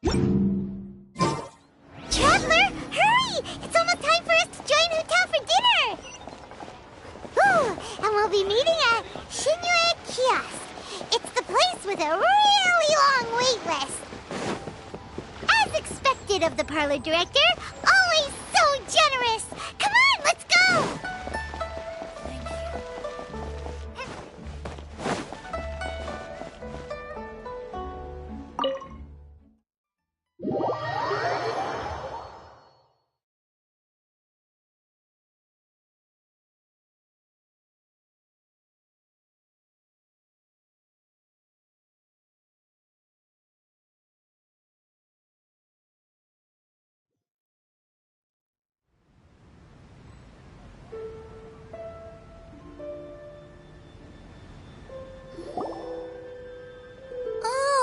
Traveler, hurry! It's almost time for us to join Hotel for dinner! Ooh, and we'll be meeting at Shinue Kiosk. It's the place with a really long wait list. As expected of the parlor director, always so generous! Come on, let's go!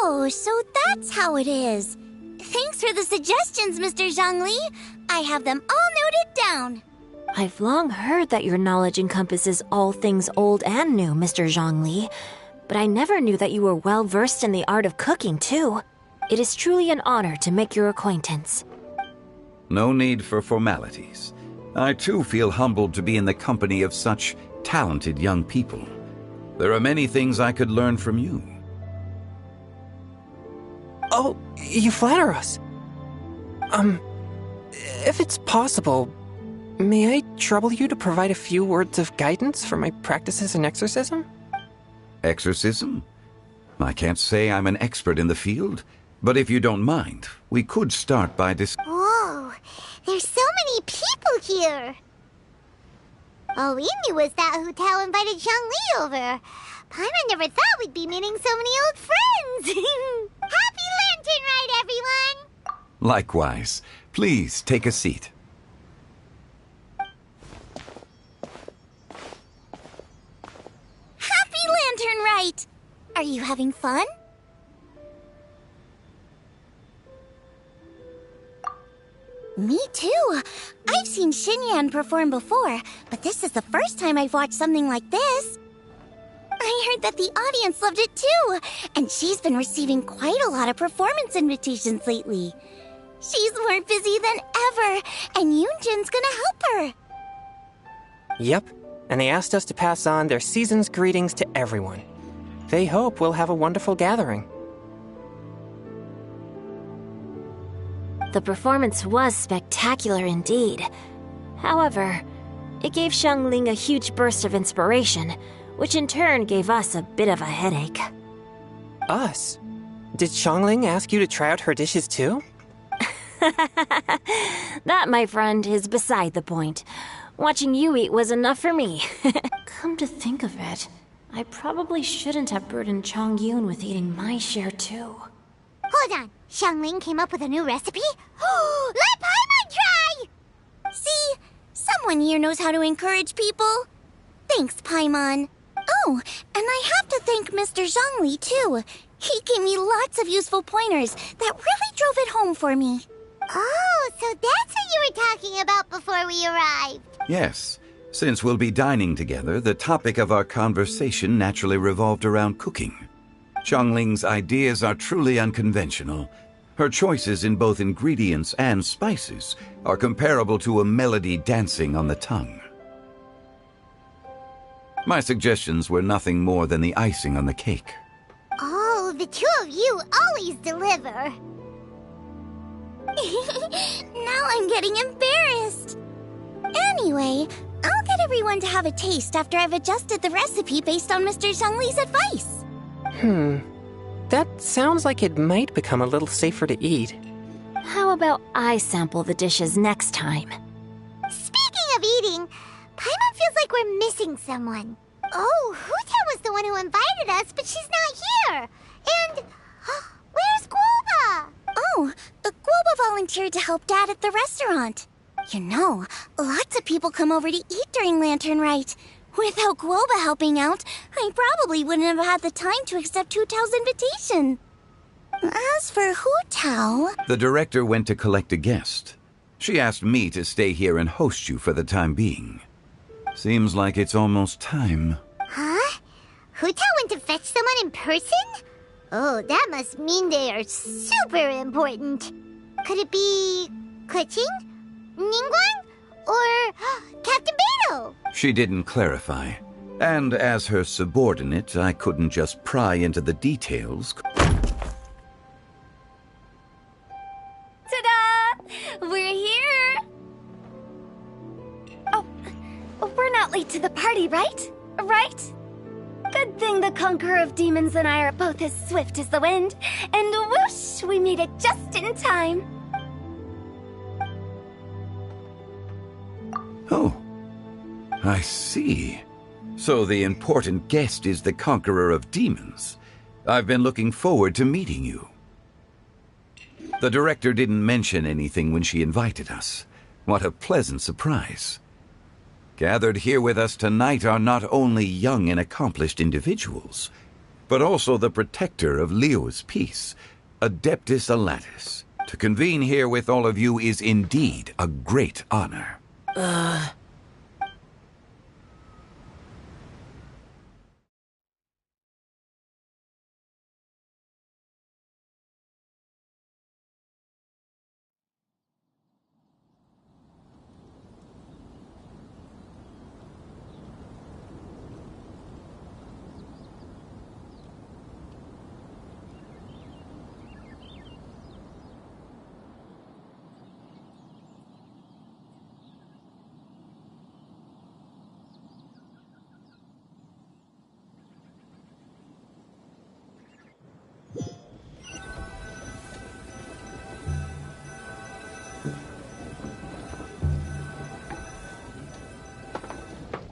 Oh, so that's how it is. Thanks for the suggestions, Mr. Zhongli. I have them all noted down. I've long heard that your knowledge encompasses all things old and new, Mr. Zhongli. But I never knew that you were well versed in the art of cooking, too. It is truly an honor to make your acquaintance. No need for formalities. I too feel humbled to be in the company of such talented young people. There are many things I could learn from you. Oh, you flatter us. If it's possible, may I trouble you to provide a few words of guidance for my practices in exorcism? Exorcism? I can't say I'm an expert in the field, but if you don't mind, we could start by Whoa, there's so many people here! All we knew was that Hotel invited Zhongli over. Paimon never thought we'd be meeting so many old friends! Happy Lantern Ride, everyone! Likewise. Please take a seat. Happy Lantern Rite! Are you having fun? Me too. I've seen Xinyan perform before, but this is the first time I've watched something like this. I heard that the audience loved it too, and she's been receiving quite a lot of performance invitations lately. She's more busy than ever, and Yoonjin's gonna help her. Yep, and they asked us to pass on their season's greetings to everyone. They hope we'll have a wonderful gathering. The performance was spectacular indeed. However, it gave Xiangling a huge burst of inspiration, which in turn gave us a bit of a headache. Us? Did Xiangling ask you to try out her dishes too? That, my friend, is beside the point. Watching you eat was enough for me. Come to think of it, I probably shouldn't have burdened Chongyun with eating my share too. Hold on, Xiangling came up with a new recipe? Let Paimon try! See? Someone here knows how to encourage people. Thanks, Paimon. Oh, and I have to thank Mr. Zhongli, too. He gave me lots of useful pointers that really drove it home for me. Oh, so that's what you were talking about before we arrived. Yes. Since we'll be dining together, the topic of our conversation naturally revolved around cooking. Xiangling's ideas are truly unconventional. Her choices in both ingredients and spices are comparable to a melody dancing on the tongue. My suggestions were nothing more than the icing on the cake. Oh, the two of you always deliver. Now I'm getting embarrassed. Anyway, I'll get everyone to have a taste after I've adjusted the recipe based on Mr. Zhongli's advice. That sounds like it might become a little safer to eat. How about I sample the dishes next time? Speaking of eating, Paimon feels like we're missing someone. Oh, Huta was the one who invited us, but she's not here. And where's Guoba? Oh, Guoba volunteered to help Dad at the restaurant. You know, lots of people come over to eat during Lantern Rite. Without Guoba helping out, I probably wouldn't have had the time to accept Hu Tao's invitation. As for Hu Tao... The director went to collect a guest. She asked me to stay here and host you for the time being. Seems like it's almost time. Huh? Hu Tao went to fetch someone in person? Oh, that must mean they are super important. Could it be Kuching? Ningguang? Or Captain Beto? She didn't clarify. And as her subordinate, I couldn't just pry into the details. Ta-da! We're here! Oh, we're not late to the party, right? Right? Good thing the Conqueror of Demons and I are both as swift as the wind. And whoosh, we made it just in time. Oh, I see. So the important guest is the Conqueror of Demons. I've been looking forward to meeting you. The director didn't mention anything when she invited us. What a pleasant surprise. Gathered here with us tonight are not only young and accomplished individuals, but also the protector of Leo's peace, Adeptus Alatus. To convene here with all of you is indeed a great honor.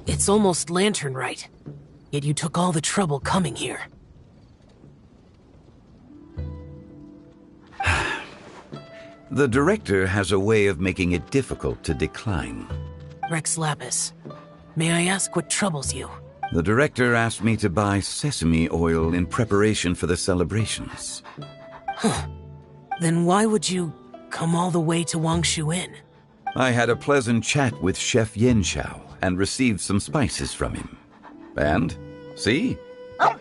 It's almost lantern right, yet you took all the trouble coming here. The director has a way of making it difficult to decline. Rex Lapis, may I ask what troubles you? The director asked me to buy sesame oil in preparation for the celebrations. Then why would you come all the way to Wangshu Inn? I had a pleasant chat with Chef Yenshao and received some spices from him. And, see?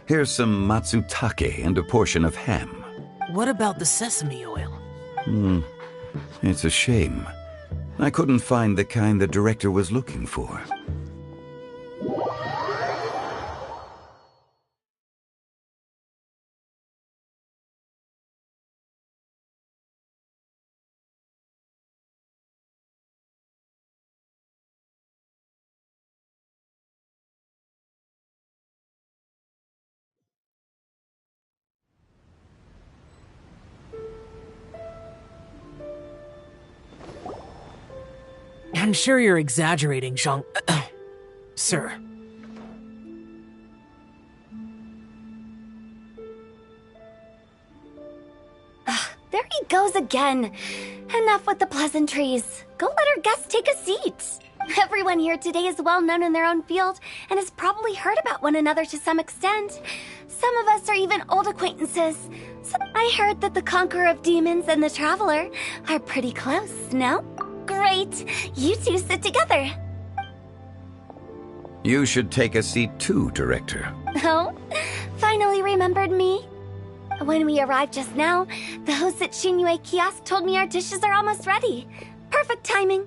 Here's some matsutake and a portion of ham. What about the sesame oil? It's a shame. I couldn't find the kind the director was looking for. I'm sure you're exaggerating, Zhang... Sir. There he goes again. Enough with the pleasantries. Go let our guests take a seat. Everyone here today is well known in their own field and has probably heard about one another to some extent. Some of us are even old acquaintances. So I heard that the Conqueror of Demons and the Traveler are pretty close, no? Great. You two sit together. You should take a seat too, Director. Oh? Finally remembered me? When we arrived just now, the host at Shinue Kiosk told me our dishes are almost ready. Perfect timing.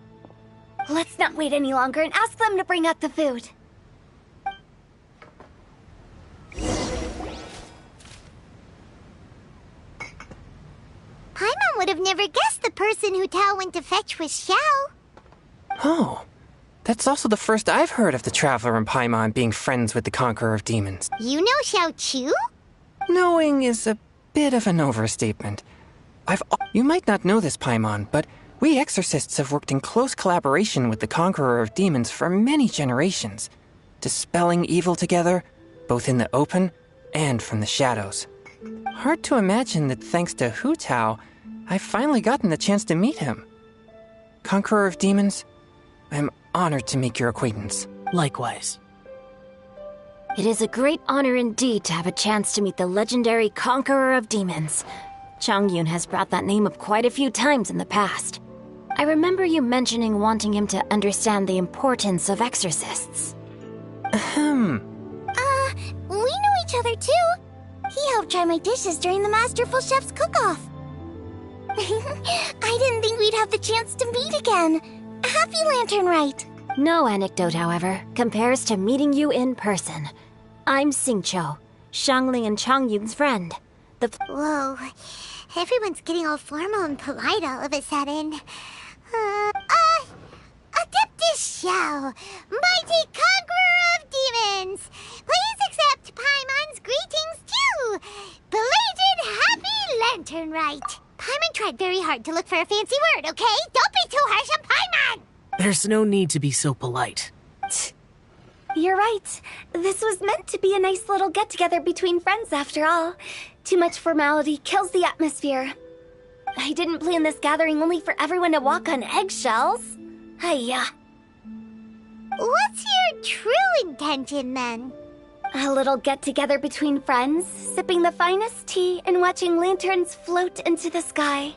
Let's not wait any longer and ask them to bring out the food. Paimon would have never guessed the person who Tao went to fetch was Xiao. Oh, that's also the first I've heard of the Traveler and Paimon being friends with the Conqueror of Demons. You know Xiao Chu? Knowing is a bit of an overstatement. You might not know this, Paimon, but we exorcists have worked in close collaboration with the Conqueror of Demons for many generations, dispelling evil together, both in the open and from the shadows. Hard to imagine that thanks to Hu Tao, I've finally gotten the chance to meet him. Conqueror of Demons, I'm honored to make your acquaintance. Likewise. It is a great honor indeed to have a chance to meet the legendary Conqueror of Demons. Changyun has brought that name up quite a few times in the past. I remember you mentioning wanting him to understand the importance of exorcists. We know each other too. He helped try my dishes during the Masterful Chef's cook-off. I didn't think we'd have the chance to meet again. Happy Lantern Rite. No anecdote, however, compares to meeting you in person. I'm Xingqiu, Xiangling and Changyun's friend. Whoa, everyone's getting all formal and polite all of a sudden. Adeptus Xiao, mighty conqueror of demons, please accept Paimon's greetings too. Belated Happy Lantern Rite. Paimon tried very hard to look for a fancy word, okay? Don't be too harsh on Paimon! There's no need to be so polite. You're right. This was meant to be a nice little get-together between friends after all. Too much formality kills the atmosphere. I didn't plan this gathering only for everyone to walk on eggshells. Hiya. What's your true intention then? A little get-together between friends, sipping the finest tea and watching lanterns float into the sky,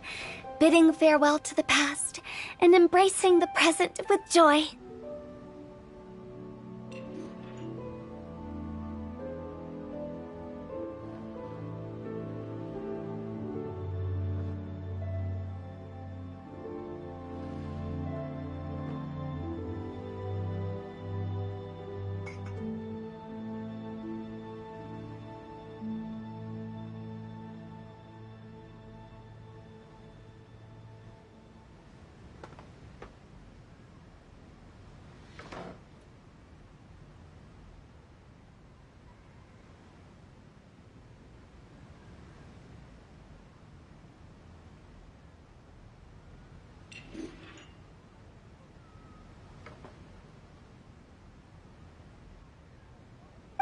bidding farewell to the past and embracing the present with joy.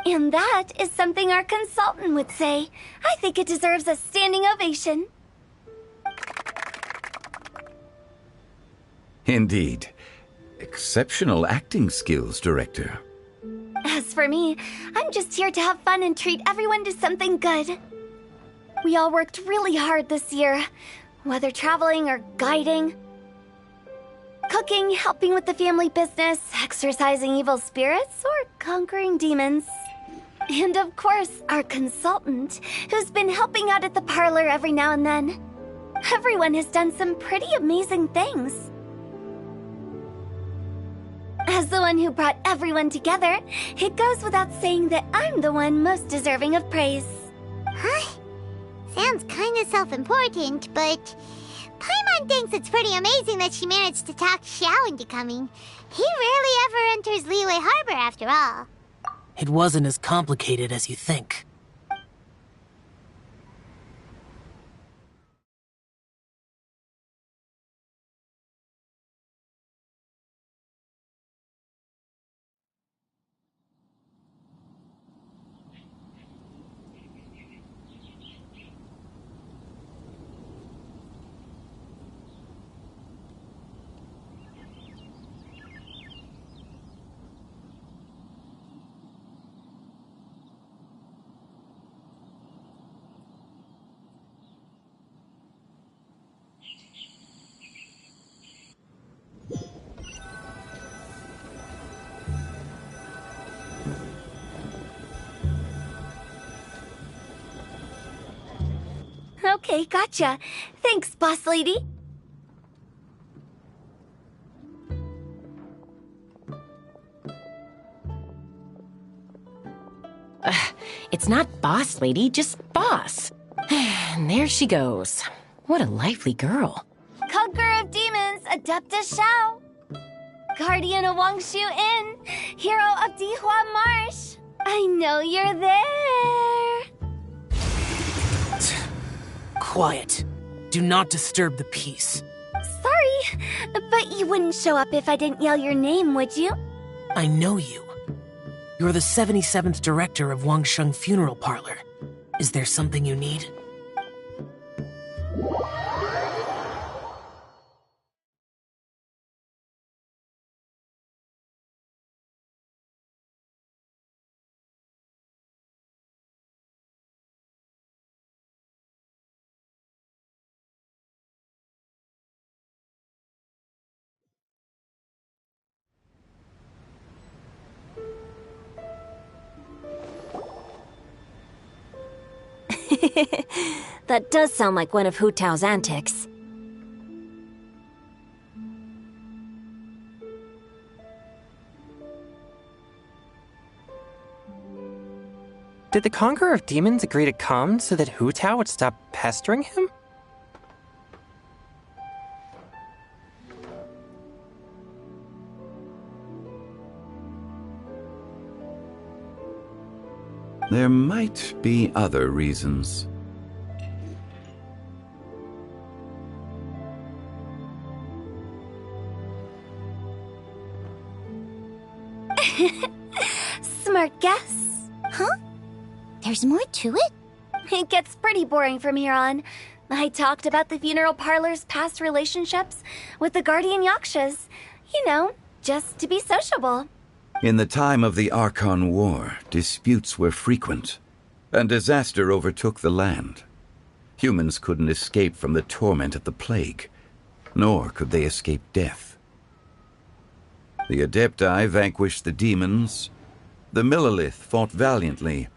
And that is something our consultant would say. I think it deserves a standing ovation. Indeed. Exceptional acting skills, Director. As for me, I'm just here to have fun and treat everyone to something good. We all worked really hard this year, whether traveling or guiding, cooking, helping with the family business, exorcising evil spirits, or conquering demons. And of course, our consultant, who's been helping out at the parlor every now and then. Everyone has done some pretty amazing things. As the one who brought everyone together, it goes without saying that I'm the one most deserving of praise. Huh? Sounds kinda self-important, but Paimon thinks it's pretty amazing that she managed to talk Xiao into coming. He rarely ever enters Liyue Harbor after all. It wasn't as complicated as you think. Okay, gotcha. Thanks, boss lady. It's not boss lady, just boss. And there she goes. What a lively girl. Conqueror of demons, Adeptus Xiao. Guardian of Wangshu Inn, hero of Dihua Marsh. I know you're there. Quiet. Do not disturb the peace. Sorry, but you wouldn't show up if I didn't yell your name, would you? I know you. You're the 77th director of Wangsheng Funeral Parlor. Is there something you need? That does sound like one of Hu Tao's antics. Did the Conqueror of Demons agree to come so that Hu Tao would stop pestering him? There might be other reasons. Smart guess. Huh? There's more to it? It gets pretty boring from here on. I talked about the funeral parlor's past relationships with the guardian yakshas. You know, just to be sociable. In the time of the Archon War, disputes were frequent, and disaster overtook the land. Humans couldn't escape from the torment of the plague, nor could they escape death. The Adepti vanquished the demons, the Millelith fought valiantly,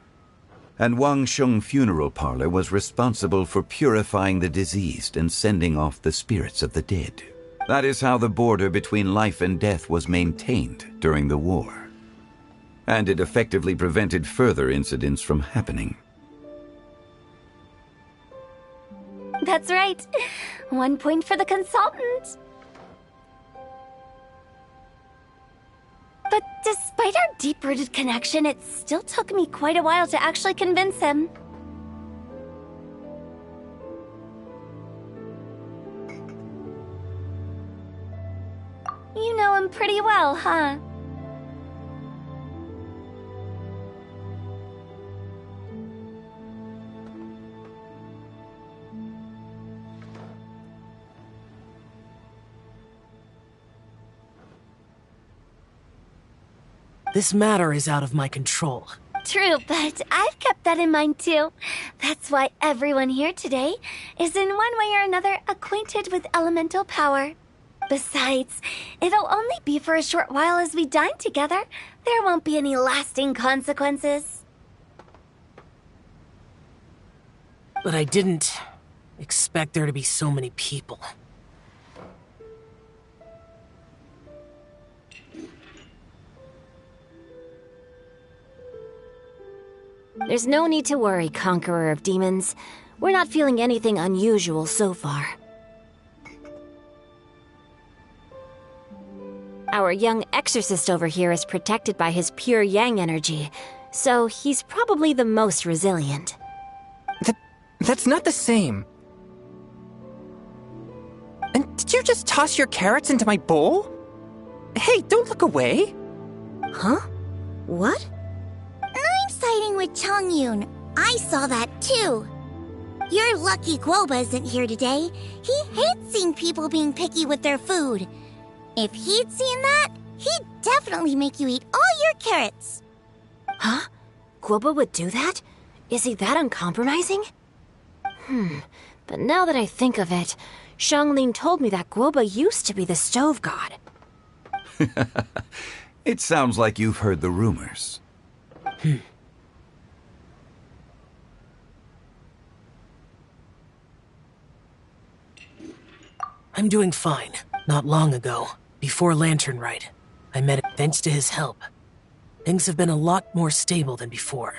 and Wangsheng Funeral Parlor was responsible for purifying the diseased and sending off the spirits of the dead. That is how the border between life and death was maintained during the war. And it effectively prevented further incidents from happening. That's right. 1 point for the consultant. But despite our deep-rooted connection, it still took me quite a while to actually convince him. You know him pretty well, huh? This matter is out of my control. True, but I've kept that in mind too. That's why everyone here today is in one way or another acquainted with elemental power. Besides, it'll only be for a short while as we dine together. There won't be any lasting consequences. But I didn't expect there to be so many people. There's no need to worry, Conqueror of Demons. We're not feeling anything unusual so far. Our young exorcist over here is protected by his pure yang energy, so he's probably the most resilient. That's not the same. And did you just toss your carrots into my bowl? Hey, don't look away. Huh? What? I'm siding with Chongyun. I saw that too. You're lucky Guoba isn't here today. He hates seeing people being picky with their food. If he'd seen that, he'd definitely make you eat all your carrots. Huh? Guoba would do that? Is he that uncompromising? But now that I think of it, Xiangling told me that Guoba used to be the stove god. It sounds like you've heard the rumors. I'm doing fine. Not long ago, before Lantern Rite, I met him thanks to his help. Things have been a lot more stable than before.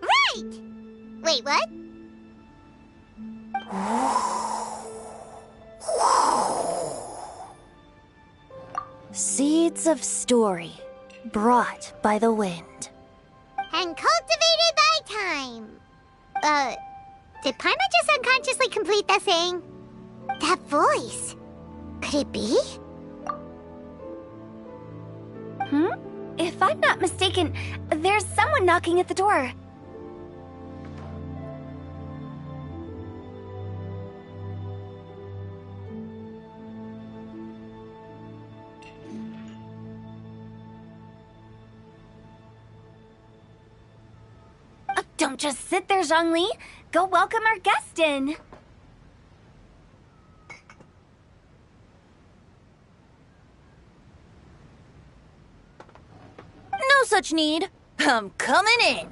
Right! Wait, what? Seeds of story, brought by the wind. And cultivated by time. Did Paima just unconsciously complete the thing? That voice. Could it be? If I'm not mistaken, there's someone knocking at the door. Don't just sit there, Zhongli. Go welcome our guest in. No such need. I'm coming in.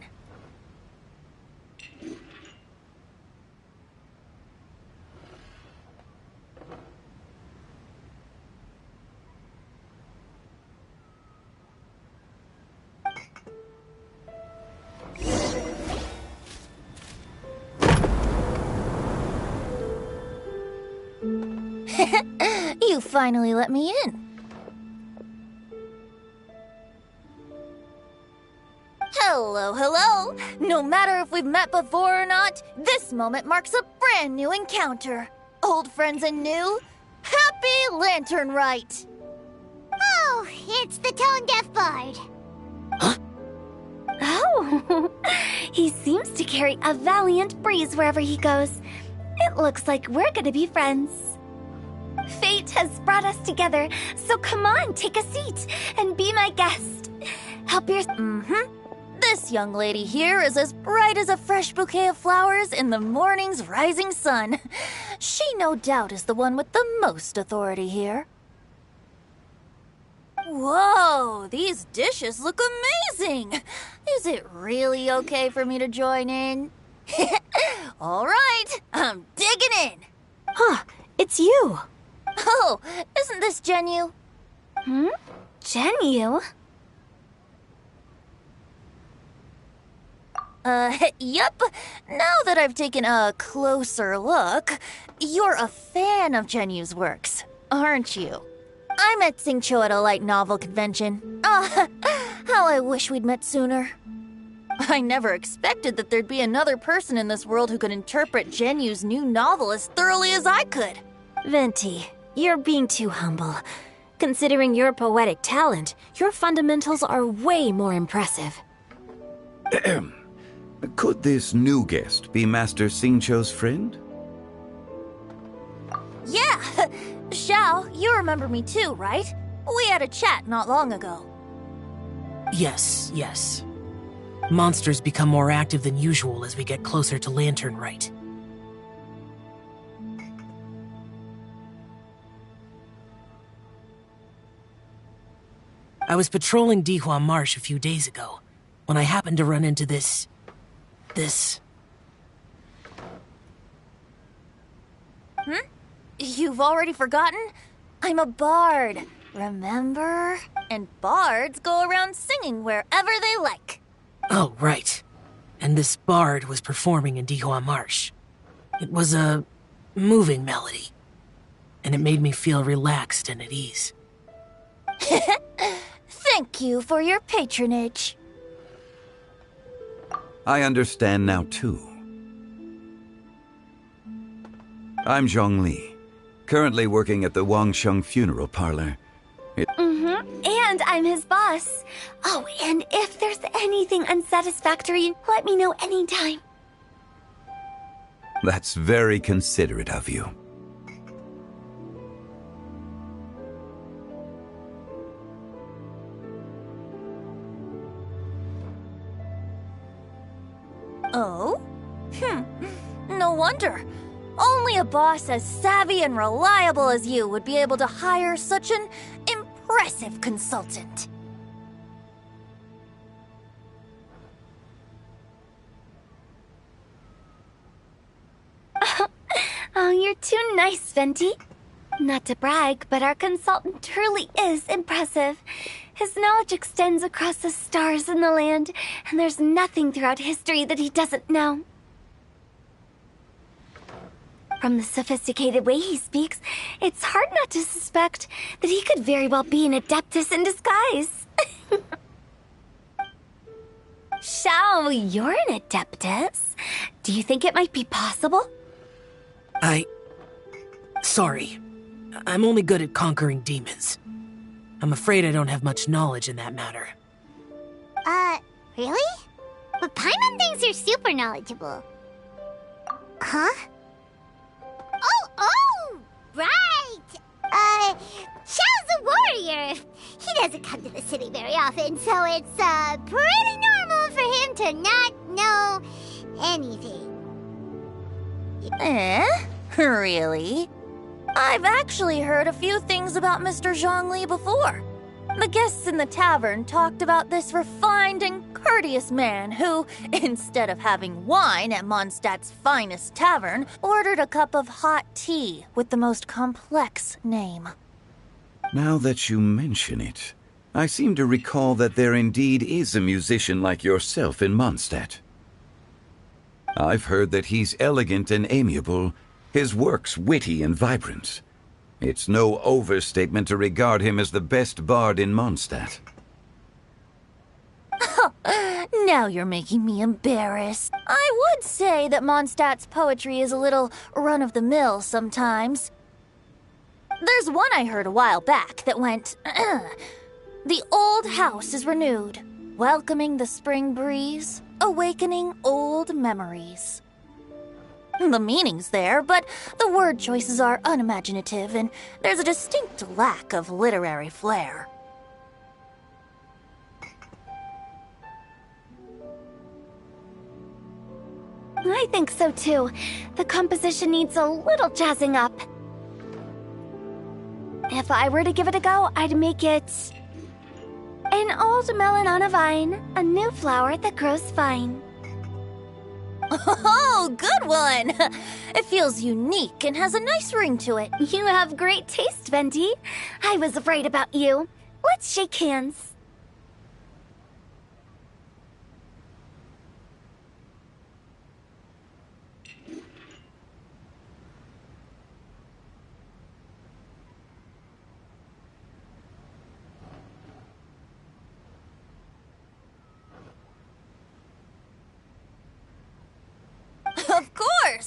You finally let me in. Hello, hello. No matter if we've met before or not, this moment marks a brand new encounter. Old friends and new, happy Lantern Rite. Oh, it's the tone-deaf bard. Oh, he seems to carry a valiant breeze wherever he goes. It looks like we're gonna be friends. Fate has brought us together, so come on, take a seat and be my guest. Help your... This young lady here is as bright as a fresh bouquet of flowers in the morning's rising sun. She no doubt is the one with the most authority here. Whoa, these dishes look amazing! Is it really okay for me to join in? All right, I'm digging in. Huh, it's you. Oh, isn't this Genu? Genu? Yup. Now that I've taken a closer look, you're a fan of Genu's works, aren't you? I met Xingqiu at a light novel convention. Ah, how I wish we'd met sooner. I never expected that there'd be another person in this world who could interpret Genu's new novel as thoroughly as I could. Venti, you're being too humble. Considering your poetic talent, your fundamentals are way more impressive. Could this new guest be Master Xingqiu's friend? Yeah! Xiao, you remember me too, right? We had a chat not long ago. Yes. Monsters become more active than usual as we get closer to Lantern Rite. I was patrolling Dihua Marsh a few days ago when I happened to run into this... You've already forgotten? I'm a bard, remember? And bards go around singing wherever they like. Oh, right. And this bard was performing in Dihua Marsh. It was a moving melody, and it made me feel relaxed and at ease. Thank you for your patronage. I understand now, too. I'm Zhongli, currently working at the Wangsheng Funeral Parlor. And I'm his boss. Oh, and if there's anything unsatisfactory, let me know anytime. That's very considerate of you. Oh? No wonder. Only a boss as savvy and reliable as you would be able to hire such an impressive consultant. Oh, you're too nice, Venti. Not to brag, but our consultant truly is impressive. His knowledge extends across the stars and the land, and there's nothing throughout history that he doesn't know. From the sophisticated way he speaks, it's hard not to suspect that he could very well be an adeptus in disguise. Xiao, you're an adeptus. Do you think it might be possible? Sorry. I'm only good at conquering demons. I'm afraid I don't have much knowledge in that matter. Really? But Paimon thinks you're super knowledgeable. Huh? Oh, right! Xiao's a warrior. He doesn't come to the city very often, so it's, pretty normal for him to not know anything. Really? I've actually heard a few things about Mr. Zhongli before. The guests in the tavern talked about this refined and courteous man who, instead of having wine at Mondstadt's finest tavern, ordered a cup of hot tea with the most complex name. Now that you mention it, I seem to recall that there indeed is a musician like yourself in Mondstadt. I've heard that he's elegant and amiable, his works witty and vibrant. It's no overstatement to regard him as the best bard in Mondstadt. Now you're making me embarrassed. I would say that Mondstadt's poetry is a little run-of-the-mill sometimes. There's one I heard a while back that went, "The old house is renewed, welcoming the spring breeze, awakening old memories." The meaning's there, but the word choices are unimaginative, and there's a distinct lack of literary flair. I think so too. The composition needs a little jazzing up. If I were to give it a go, I'd make it... An old melon on a vine, a new flower that grows fine. Oh, good one! It feels unique and has a nice ring to it. You have great taste, Venti. I was afraid about you. Let's shake hands.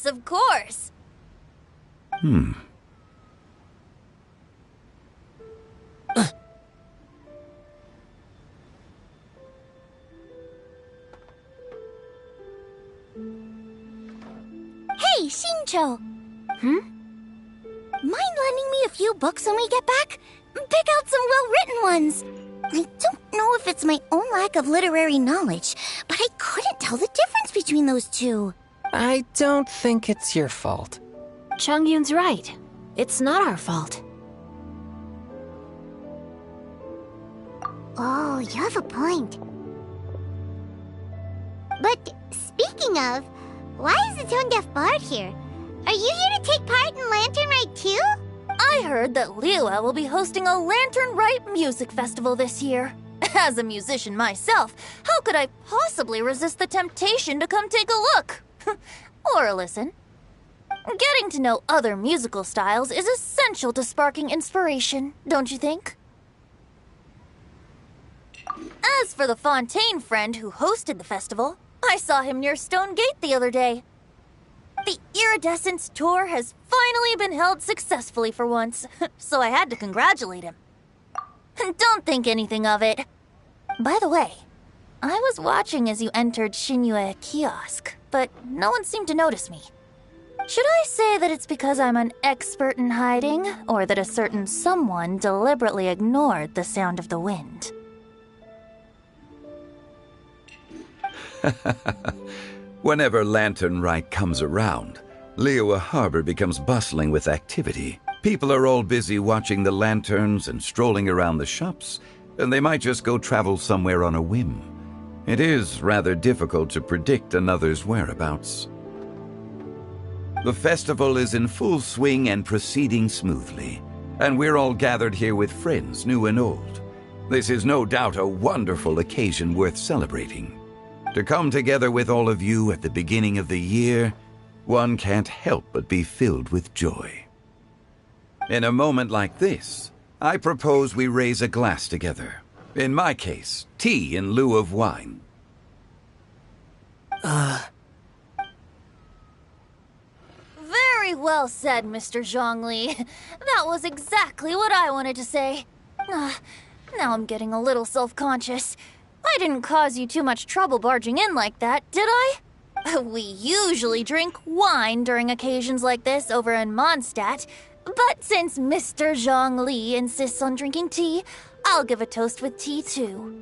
Of course. Hey, Shincho! Mind lending me a few books when we get back? Pick out some well-written ones. I don't know if it's my own lack of literary knowledge, but I couldn't tell the difference between those two. I don't think it's your fault. Chongyun's right. It's not our fault. Oh, you have a point. But speaking of, why is the tone-deaf bard here? Are you here to take part in Lantern Rite too? I heard that Liua will be hosting a Lantern Rite music festival this year. As a musician myself, how could I possibly resist the temptation to come take a look? Or listen. Getting to know other musical styles is essential to sparking inspiration, don't you think? As for the Fontaine friend who hosted the festival, I saw him near Stone Gate the other day. The Iridescence tour has finally been held successfully for once, so I had to congratulate him. Don't think anything of it. By the way, I was watching as you entered Shinyue Kiosk, but no one seemed to notice me. Should I say that it's because I'm an expert in hiding, or that a certain someone deliberately ignored the sound of the wind? Whenever Lantern Rite comes around, Liua Harbor becomes bustling with activity. People are all busy watching the lanterns and strolling around the shops, and they might just go travel somewhere on a whim. It is rather difficult to predict another's whereabouts. The festival is in full swing and proceeding smoothly, and we're all gathered here with friends, new and old. This is no doubt a wonderful occasion worth celebrating. To come together with all of you at the beginning of the year, one can't help but be filled with joy. In a moment like this, I propose we raise a glass together. In my case, tea in lieu of wine. Very well said, Mr. Zhongli. That was exactly what I wanted to say. Now I'm getting a little self-conscious. I didn't cause you too much trouble barging in like that, did I? We usually drink wine during occasions like this over in Mondstadt, but since Mr. Zhongli insists on drinking tea, I'll give a toast with tea too.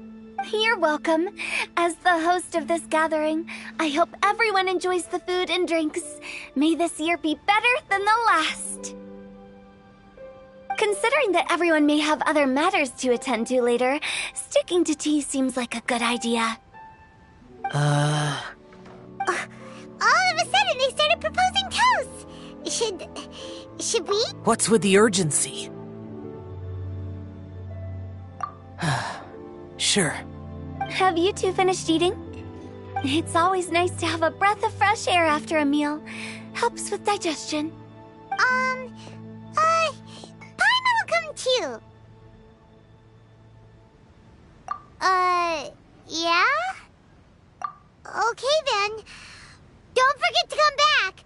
You're welcome. As the host of this gathering, I hope everyone enjoys the food and drinks. May this year be better than the last. Considering that everyone may have other matters to attend to later, sticking to tea seems like a good idea. All of a sudden, they started proposing toasts. Should we? What's with the urgency? Sure. Have you two finished eating? It's always nice to have a breath of fresh air after a meal. Helps with digestion. Paimon will come too. Yeah? Okay then. Don't forget to come back.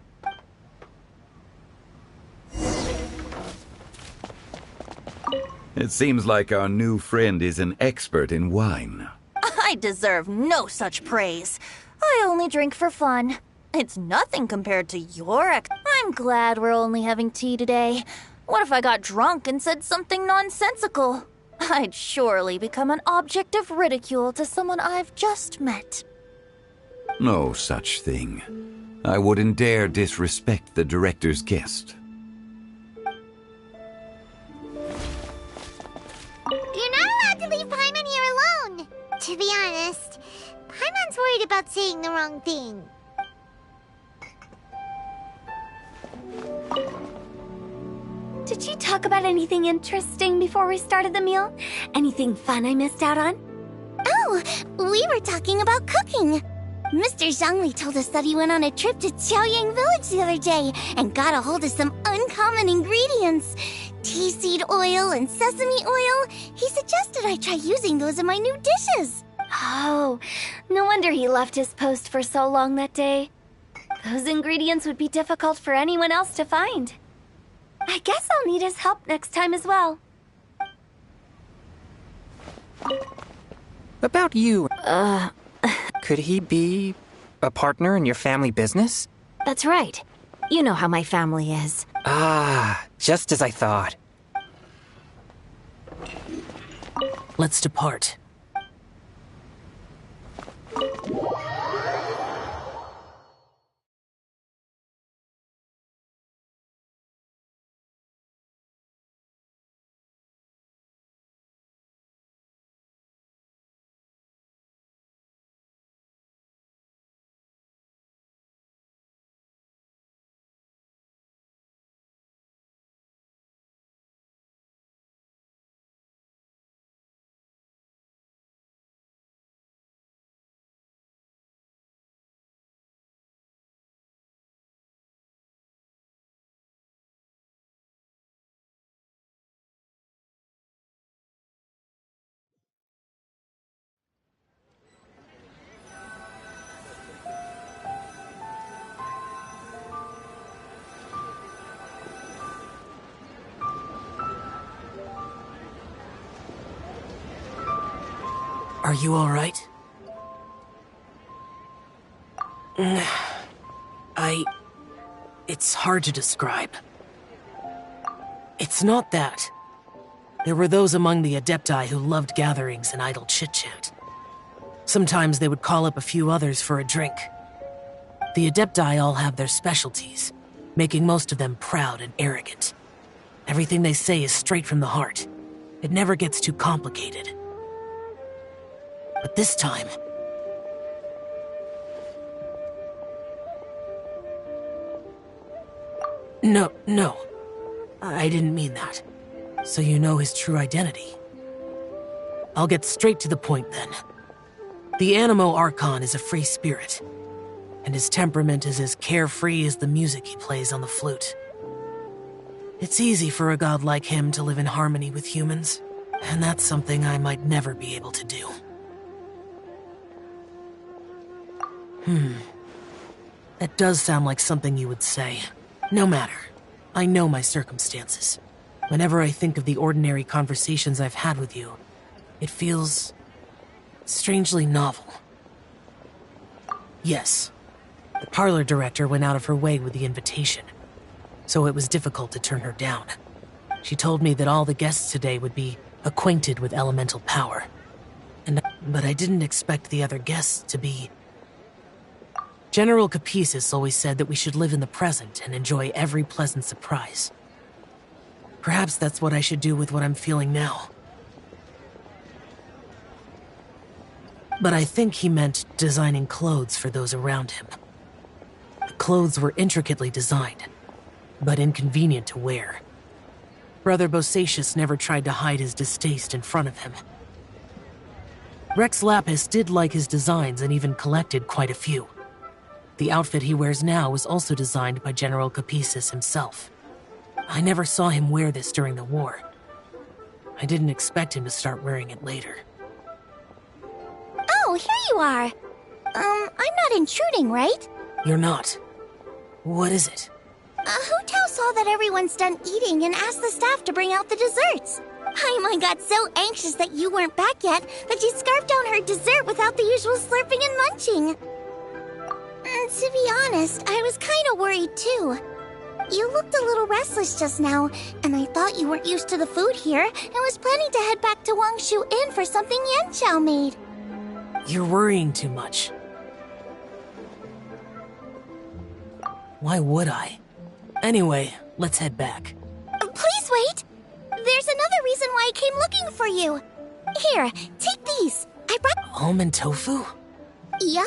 It seems like our new friend is an expert in wine. I deserve no such praise. I only drink for fun. It's nothing compared to your I'm glad we're only having tea today. What if I got drunk and said something nonsensical? I'd surely become an object of ridicule to someone I've just met. No such thing. I wouldn't dare disrespect the director's guest. You're not allowed to leave Paimon here alone. To be honest, Paimon's worried about saying the wrong thing. Did you talk about anything interesting before we started the meal? Anything fun I missed out on? Oh, we were talking about cooking. Mr. Zhongli told us that he went on a trip to Qiaoyang Village the other day and got a hold of some uncommon ingredients. Tea seed oil and sesame oil. He suggested I try using those in my new dishes. Oh, no wonder he left his post for so long that day. Those ingredients would be difficult for anyone else to find. I guess I'll need his help next time as well. About you. Could he be a partner in your family business? That's right. You know how my family is. Ah, just as I thought. Let's depart. Are you all right? It's hard to describe. It's not that. There were those among the Adepti who loved gatherings and idle chit-chat. Sometimes they would call up a few others for a drink. The Adepti all have their specialties, making most of them proud and arrogant. Everything they say is straight from the heart. It never gets too complicated. But this time... No. I didn't mean that. So you know his true identity. I'll get straight to the point then. The Animo Archon is a free spirit, and his temperament is as carefree as the music he plays on the flute. It's easy for a god like him to live in harmony with humans, and that's something I might never be able to do. That does sound like something you would say. No matter. I know my circumstances. Whenever I think of the ordinary conversations I've had with you, it feels strangely novel. Yes, the parlor director went out of her way with the invitation, so it was difficult to turn her down. She told me that all the guests today would be acquainted with elemental power, but I didn't expect the other guests to be... General Capisis always said that we should live in the present and enjoy every pleasant surprise. Perhaps that's what I should do with what I'm feeling now. But I think he meant designing clothes for those around him. The clothes were intricately designed, but inconvenient to wear. Brother Bosacius never tried to hide his distaste in front of him. Rex Lapis did like his designs and even collected quite a few. The outfit he wears now was also designed by General Capisis himself. I never saw him wear this during the war. I didn't expect him to start wearing it later. Oh, here you are. I'm not intruding, right? You're not. What is it? Hu Tao saw that everyone's done eating and asked the staff to bring out the desserts. Paimon got so anxious that you weren't back yet that she scarfed down her dessert without the usual slurping and munching. To be honest, I was kind of worried too. You looked a little restless just now, and I thought you weren't used to the food here and was planning to head back to Wangshu Inn for something Yanqiao made. You're worrying too much. Why would I? Anyway, let's head back. Please wait! There's another reason why I came looking for you. Here, take these. I brought— Almond tofu? Yup.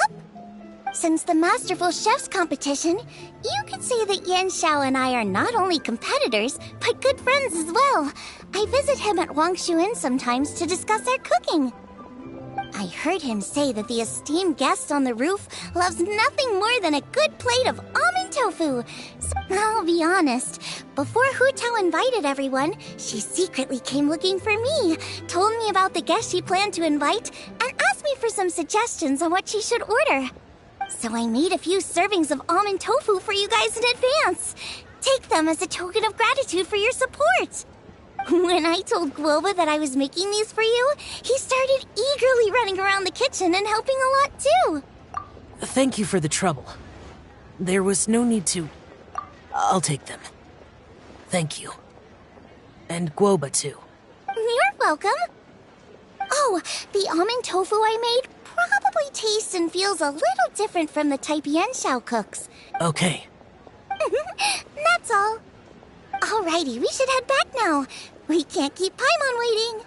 Since the Masterful Chef's competition, you could say that Yanqiao and I are not only competitors, but good friends as well. I visit him at Wangshu Inn sometimes to discuss our cooking. I heard him say that the esteemed guest on the roof loves nothing more than a good plate of almond tofu. So I'll be honest, before Hu Tao invited everyone, she secretly came looking for me, told me about the guest she planned to invite, and asked me for some suggestions on what she should order. So I made a few servings of almond tofu for you guys in advance. Take them as a token of gratitude for your support. When I told Guoba that I was making these for you, he started eagerly running around the kitchen and helping a lot too. Thank you for the trouble. There was no need to... I'll take them. Thank you. And Guoba too. You're welcome. Oh, the almond tofu I made probably tastes and feels a little different from the type Yanqiao cooks. Okay. That's all. Alrighty, we should head back now. We can't keep Paimon waiting.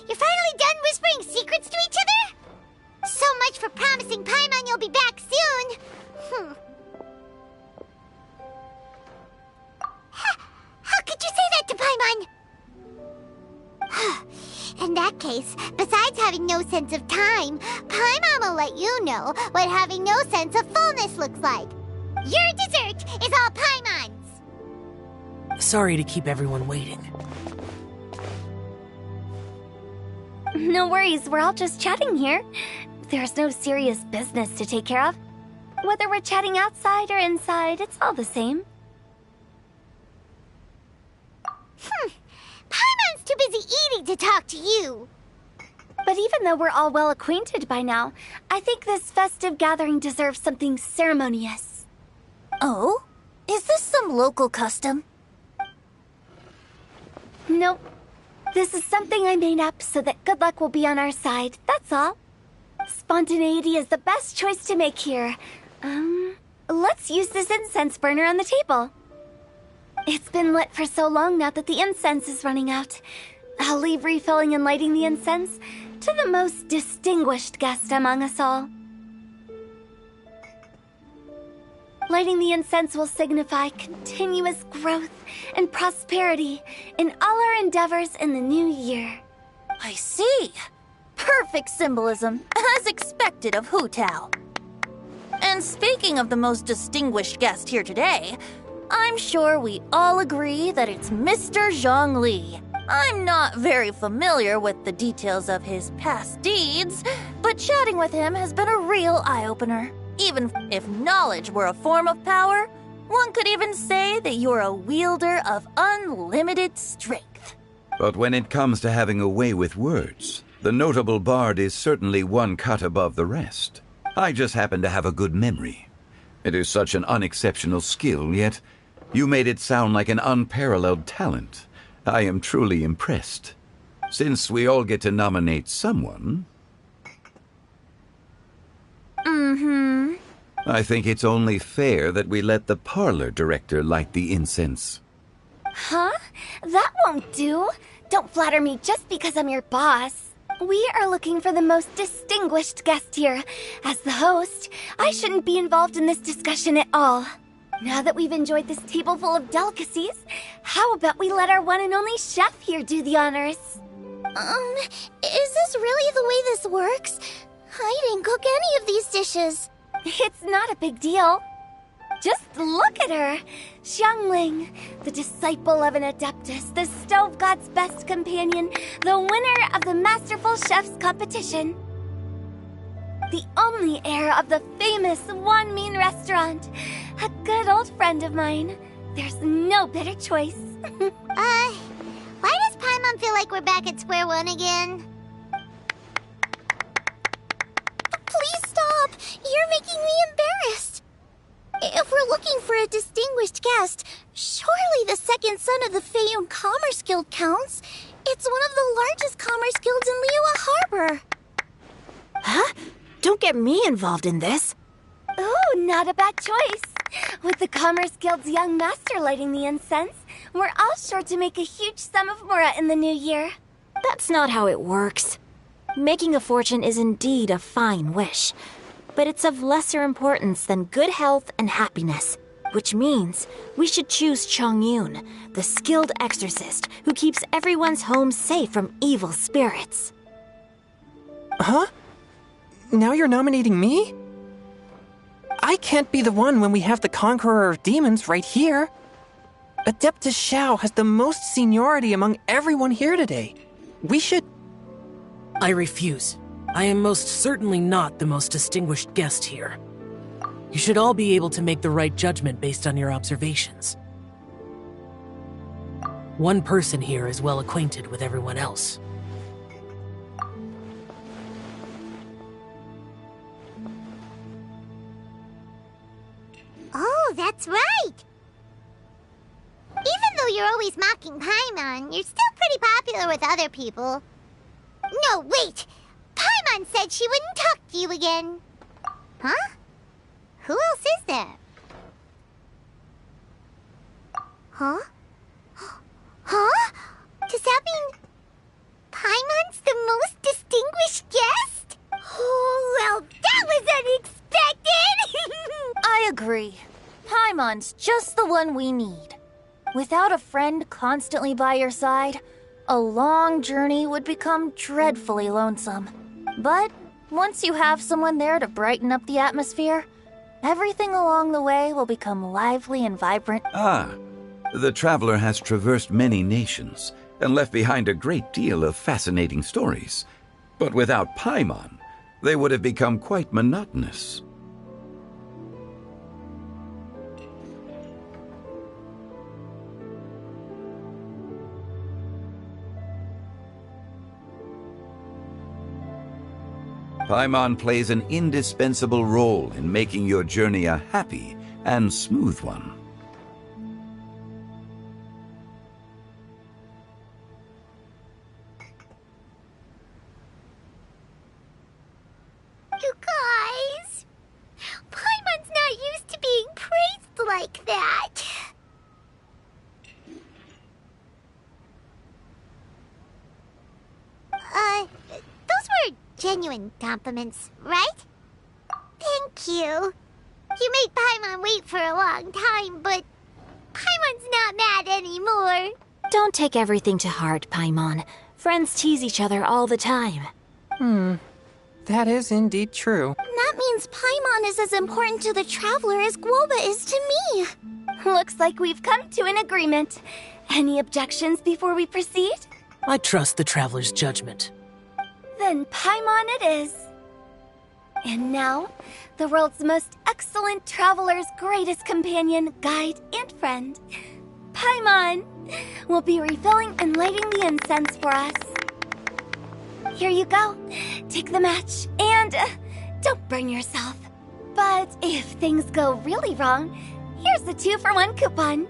You're finally done whispering secrets to each other? So much for promising Paimon you'll be back soon. How could you say that to Paimon? In that case, besides having no sense of time, Paimon will let you know what having no sense of fullness looks like. Your dessert is all Paimon's. Sorry to keep everyone waiting. No worries, we're all just chatting here. There's no serious business to take care of. Whether we're chatting outside or inside, it's all the same. Paimon's too busy eating to talk to you. But even though we're all well acquainted by now, I think this festive gathering deserves something ceremonious. Oh? Is this some local custom? Nope. This is something I made up so that good luck will be on our side, that's all. Spontaneity is the best choice to make here. Let's use this incense burner on the table. It's been lit for so long now that the incense is running out. I'll leave refilling and lighting the incense to the most distinguished guest among us all. Lighting the incense will signify continuous growth and prosperity in all our endeavors in the new year. I see. Perfect symbolism, as expected of Hu Tao. And speaking of the most distinguished guest here today, I'm sure we all agree that it's Mr. Zhongli. I'm not very familiar with the details of his past deeds, but chatting with him has been a real eye-opener. Even if knowledge were a form of power, one could even say that you're a wielder of unlimited strength. But when it comes to having a way with words, the notable bard is certainly one cut above the rest. I just happen to have a good memory. It is such an unexceptional skill, yet you made it sound like an unparalleled talent. I am truly impressed. Since we all get to nominate someone... I think it's only fair that we let the parlor director light the incense. Huh? That won't do. Don't flatter me just because I'm your boss. We are looking for the most distinguished guest here. As the host, I shouldn't be involved in this discussion at all. Now that we've enjoyed this table full of delicacies, how about we let our one and only chef here do the honors? Is this really the way this works? I didn't cook any of these dishes. It's not a big deal. Just look at her! Xiangling, the disciple of an adeptus, the stove god's best companion, the winner of the Masterful Chef's competition. The only heir of the famous Wan Min restaurant. A good old friend of mine. There's no better choice. Why does Paimon feel like we're back at square one again? Please stop! You're making me embarrassed. If we're looking for a distinguished guest, surely the second son of the Feiyun Commerce Guild counts. It's one of the largest commerce guilds in Liyue Harbor. Huh? Don't get me involved in this. Oh, not a bad choice. With the Commerce Guild's young master lighting the incense, we're all sure to make a huge sum of mora in the new year. That's not how it works. Making a fortune is indeed a fine wish, but it's of lesser importance than good health and happiness, which means we should choose Chongyun, the skilled exorcist who keeps everyone's home safe from evil spirits. Huh? Now you're nominating me? I can't be the one when we have the Conqueror of Demons right here. Adeptus Xiao has the most seniority among everyone here today. We should... I refuse. I am most certainly not the most distinguished guest here. You should all be able to make the right judgment based on your observations. One person here is well acquainted with everyone else. Oh, that's right! Even though you're always mocking Paimon, you're still pretty popular with other people. No, wait! Paimon said she wouldn't talk to you again. Huh? Who else is there? Huh? Huh? Does that mean Paimon's the most distinguished guest? Oh, well, that was unexpected! I agree. Paimon's just the one we need. Without a friend constantly by your side, a long journey would become dreadfully lonesome. But once you have someone there to brighten up the atmosphere, everything along the way will become lively and vibrant. Ah, the traveler has traversed many nations and left behind a great deal of fascinating stories. But without Paimon, they would have become quite monotonous. Paimon plays an indispensable role in making your journey a happy and smooth one. You guys! Paimon's not used to being praised like that. Those were genuine compliments, right? Thank you. You made Paimon wait for a long time, but Paimon's not mad anymore. Don't take everything to heart, Paimon. Friends tease each other all the time. That is indeed true. That means Paimon is as important to the traveler as Guoba is to me. Looks like we've come to an agreement. Any objections before we proceed? I trust the traveler's judgment. Then Paimon it is. And now, the world's most excellent traveler's greatest companion, guide, and friend, Paimon, will be refilling and lighting the incense for us. Here you go. Take the match, and don't burn yourself. But if things go really wrong, here's the 2-for-1 coupon.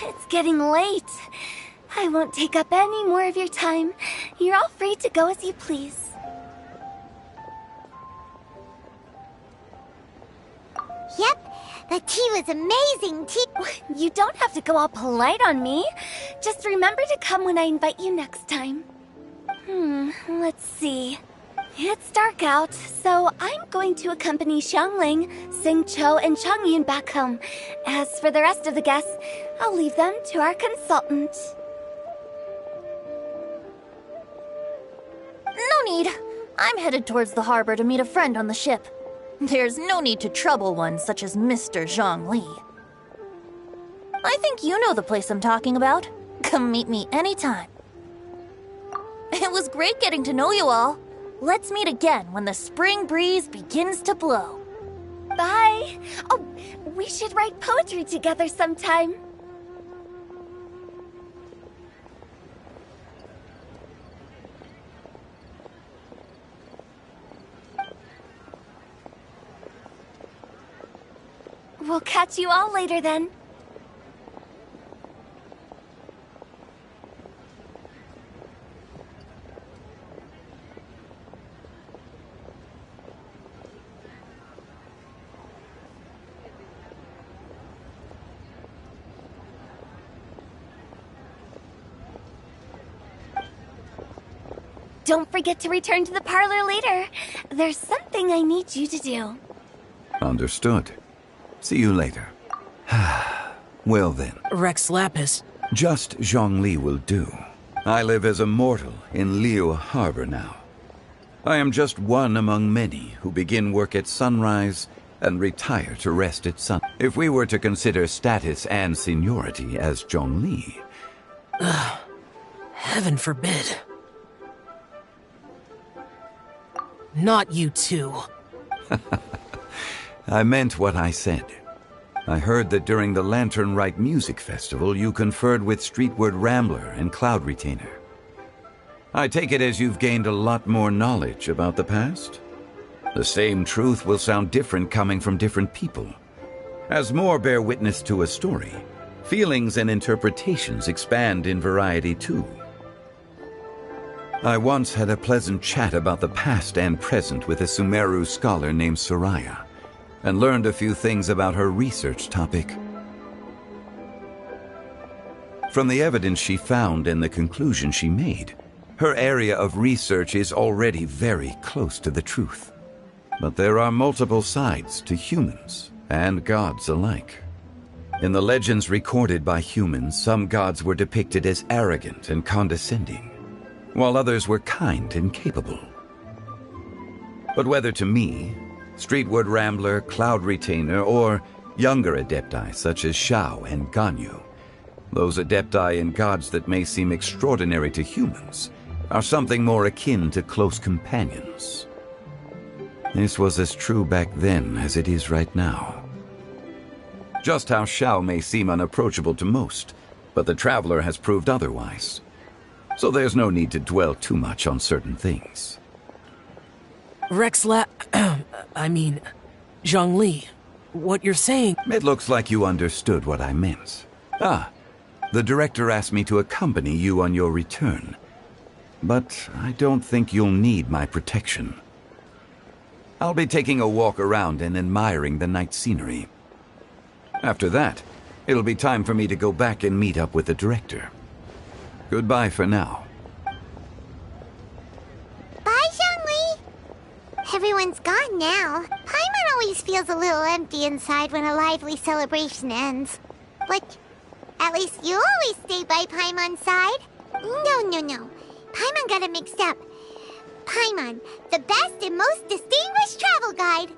It's getting late. I won't take up any more of your time. You're all free to go as you please. Yep, the tea was amazing tea. You don't have to go all polite on me. Just remember to come when I invite you next time. Let's see. It's dark out, so I'm going to accompany Xiangling, Xingqiu, and Changyun back home. As for the rest of the guests, I'll leave them to our consultant. No need. I'm headed towards the harbor to meet a friend on the ship. There's no need to trouble one such as Mr. Zhongli. I think you know the place I'm talking about. Come meet me anytime. It was great getting to know you all. Let's meet again when the spring breeze begins to blow. Bye. Oh, we should write poetry together sometime. We'll catch you all later then. Don't forget to return to the parlor later. There's something I need you to do. Understood. See you later. Well then. Rex Lapis. Just Zhongli will do. I live as a mortal in Liu Harbor now. I am just one among many who begin work at sunrise and retire to rest at sun. If we were to consider status and seniority as Zhongli... Heaven forbid. Not you too. I meant what I said. I heard that during the Lantern Rite Music Festival, you conferred with Streetward Rambler and Cloud Retainer. I take it as you've gained a lot more knowledge about the past? The same truth will sound different coming from different people. As more bear witness to a story, feelings and interpretations expand in variety too. I once had a pleasant chat about the past and present with a Sumeru scholar named Soraya, and learned a few things about her research topic. From the evidence she found and the conclusion she made, her area of research is already very close to the truth. But there are multiple sides to humans and gods alike. In the legends recorded by humans, some gods were depicted as arrogant and condescending, while others were kind and capable. But whether to me, Streetward Rambler, Cloud Retainer, or Younger adepti such as Shao and Ganyu, those adepti and gods that may seem extraordinary to humans, are something more akin to close companions. This was as true back then as it is right now. Just how Shao may seem unapproachable to most, but the Traveler has proved otherwise. So there's no need to dwell too much on certain things. Zhongli, what you're saying... It looks like you understood what I meant. The director asked me to accompany you on your return. But I don't think you'll need my protection. I'll be taking a walk around and admiring the night scenery. After that, it'll be time for me to go back and meet up with the director. Goodbye for now. Bye, Zhongli. Everyone's gone now. Paimon always feels a little empty inside when a lively celebration ends. But at least you always stay by Paimon's side. No. Paimon got it mixed up. Paimon, the best and most distinguished travel guide,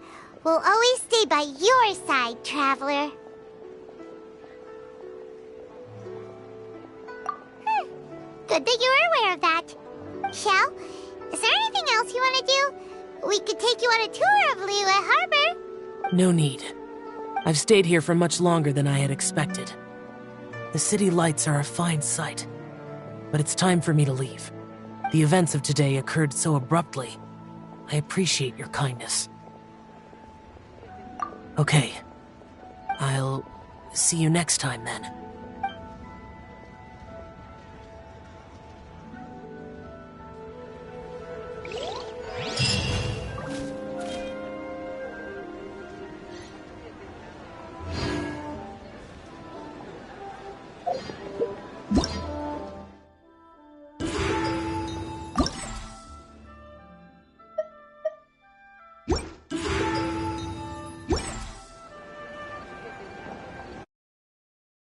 will always stay by your side, Traveler. Good that you're aware of that. Shell, is there anything else you want to do? We could take you on a tour of Liyue Harbor. No need. I've stayed here for much longer than I had expected. The city lights are a fine sight, but it's time for me to leave. The events of today occurred so abruptly. I appreciate your kindness. Okay. I'll see you next time then.